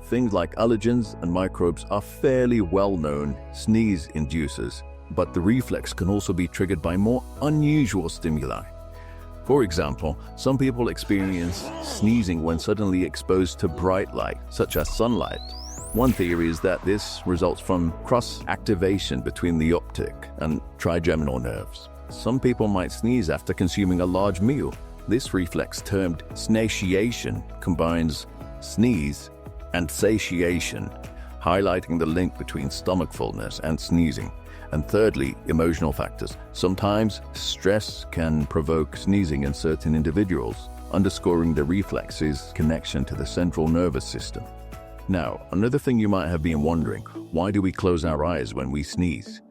Things like allergens and microbes are fairly well-known sneeze inducers, but the reflex can also be triggered by more unusual stimuli. For example, some people experience sneezing when suddenly exposed to bright light, such as sunlight. One theory is that this results from cross-activation between the optic and trigeminal nerves. Some people might sneeze after consuming a large meal. This reflex, termed snatiation, combines sneeze and satiation, highlighting the link between stomach fullness and sneezing. And thirdly, emotional factors. Sometimes stress can provoke sneezing in certain individuals, underscoring the reflex's connection to the central nervous system. Now, another thing you might have been wondering, why do we close our eyes when we sneeze?